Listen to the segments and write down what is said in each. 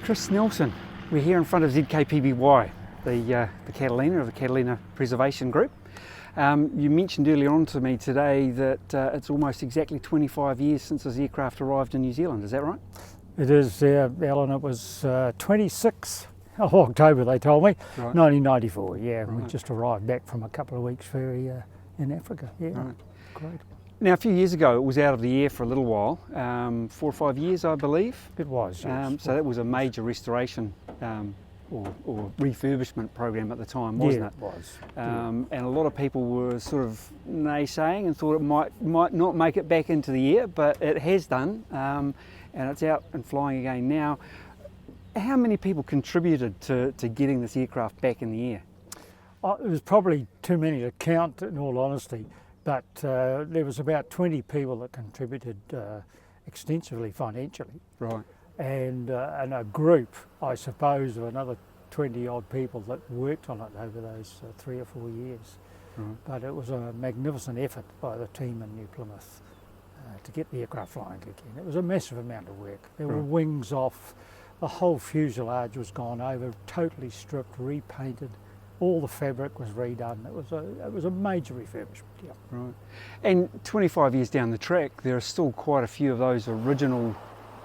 Chris Snelson, we're here in front of ZKPBY, the Catalina of the Catalina Preservation Group. You mentioned earlier on to me today that it's almost exactly 25 years since this aircraft arrived in New Zealand, is that right? It is, Alan. It was 26 October, they told me, right. 1994, yeah. Right. We just arrived back from a couple of weeks ferry in Africa, yeah, right. Great. Now, a few years ago, it was out of the air for a little while, 4 or 5 years, I believe. It was, yes. So that was a major restoration or refurbishment program at the time, wasn't it? Yeah, it was. And a lot of people were sort of naysaying and thought it might not make it back into the air, but it has done, and it's out and flying again now. How many people contributed to getting this aircraft back in the air? It was probably too many to count, in all honesty. But there was about 20 people that contributed extensively financially. Right. And a group, I suppose, of another 20 odd people that worked on it over those 3 or 4 years. Right. But it was a magnificent effort by the team in New Plymouth to get the aircraft flying again. It was a massive amount of work. There were wings off, the whole fuselage was gone over, totally stripped, repainted. All the fabric was redone. It was a major refurbishment. Yeah. Right. And 25 years down the track, there are still quite a few of those original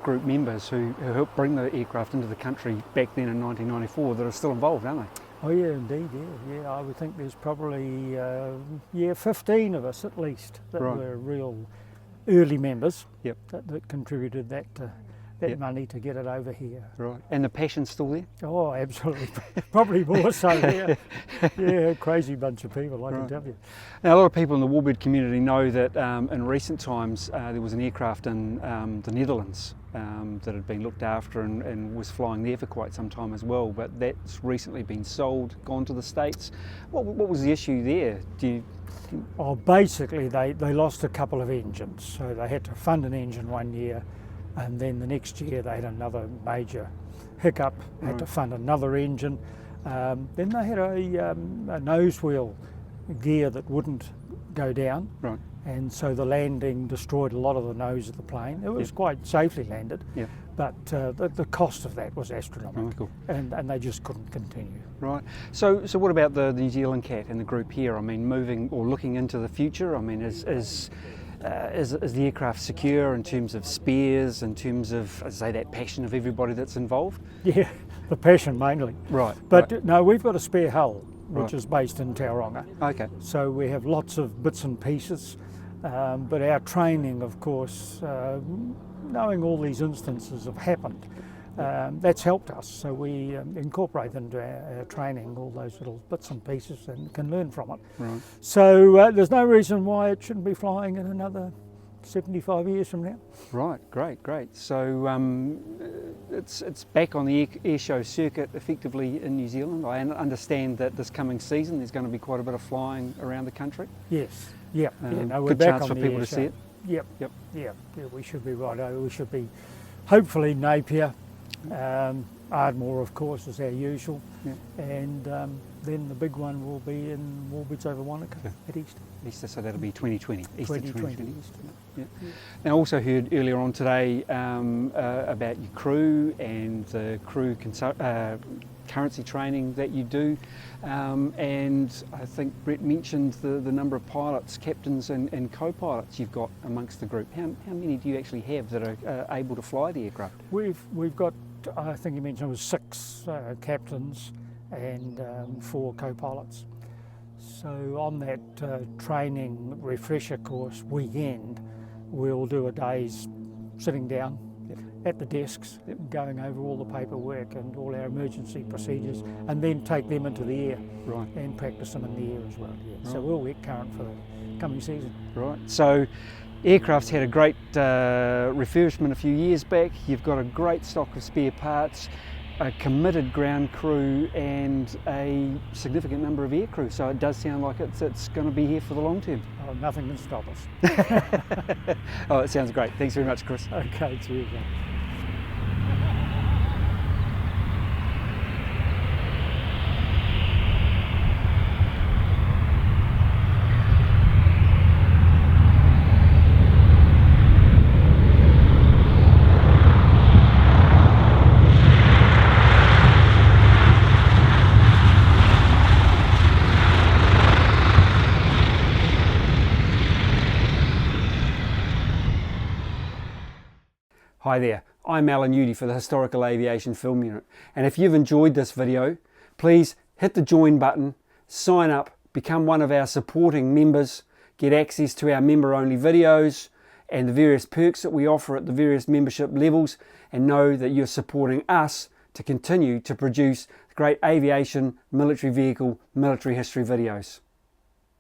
group members who helped bring the aircraft into the country back then in 1994 that are still involved, aren't they? Oh yeah, indeed. Yeah. I would think there's probably 15 of us at least that were real early members. Yep. That contributed that. Money to get it over here. Right. And the passion's still there? Oh, absolutely. Probably more so, yeah. Yeah, crazy bunch of people, I can tell you. Now, a lot of people in the warbird community know that in recent times there was an aircraft in the Netherlands that had been looked after and was flying there for quite some time as well, but that's recently been sold, gone to the States. What was the issue there? Basically, they lost a couple of engines, so they had to fund an engine 1 year. And then the next year they had another major hiccup, had to fund another engine. Then they had a nose wheel gear that wouldn't go down. Right. And so the landing destroyed a lot of the nose of the plane. It was quite safely landed, but the cost of that was astronomical. And they just couldn't continue. Right. So what about the New Zealand Cat and the group here? I mean, moving or looking into the future, I mean, is the aircraft secure in terms of spares, in terms of, as I say, that passion of everybody that's involved? Yeah, the passion mainly. Right. But no, we've got a spare hull, which is based in Tauranga. Okay. So we have lots of bits and pieces, but our training, of course, knowing all these instances have happened, that's helped us. So we incorporate into our training all those little bits and pieces and can learn from it. Right. So there's no reason why it shouldn't be flying in another 75 years from now. Right, great. So it's back on the air show circuit effectively in New Zealand. I understand that this coming season there's going to be quite a bit of flying around the country. Yes, yeah. We're good back chance on for the people air to show. see it. Yep. Yeah, we should be right over. We should be hopefully Napier. Ardmore, of course, is our usual, and then the big one will be in Warbirds over Wanaka at Easter. So that'll be 2020. Easter 2020. Yeah. Now, I also heard earlier on today about your crew and the crew currency training that you do, and I think Brett mentioned the number of pilots, captains and co-pilots you've got amongst the group. How many do you actually have that are able to fly the aircraft? We've got, I think you mentioned it was 6 captains and 4 co-pilots. So on that training refresher course weekend, we'll do a day's sitting down at the desks, going over all the paperwork and all our emergency procedures, and then take them into the air and practice them in the air as well. Yeah. Right. So we'll get current for the coming season. Right. So aircraft's had a great refurbishment a few years back. You've got a great stock of spare parts, a committed ground crew and a significant number of air crew. So it does sound like it's going to be here for the long term. Oh, nothing can stop us. Oh, it sounds great. Thanks very much, Chris. Okay, cheers. Hi there, I'm Allan Udy for the Historical Aviation Film Unit, and if you've enjoyed this video, please hit the join button, sign up, become one of our supporting members, get access to our member-only videos and the various perks that we offer at the various membership levels, and know that you're supporting us to continue to produce great aviation, military vehicle, military history videos.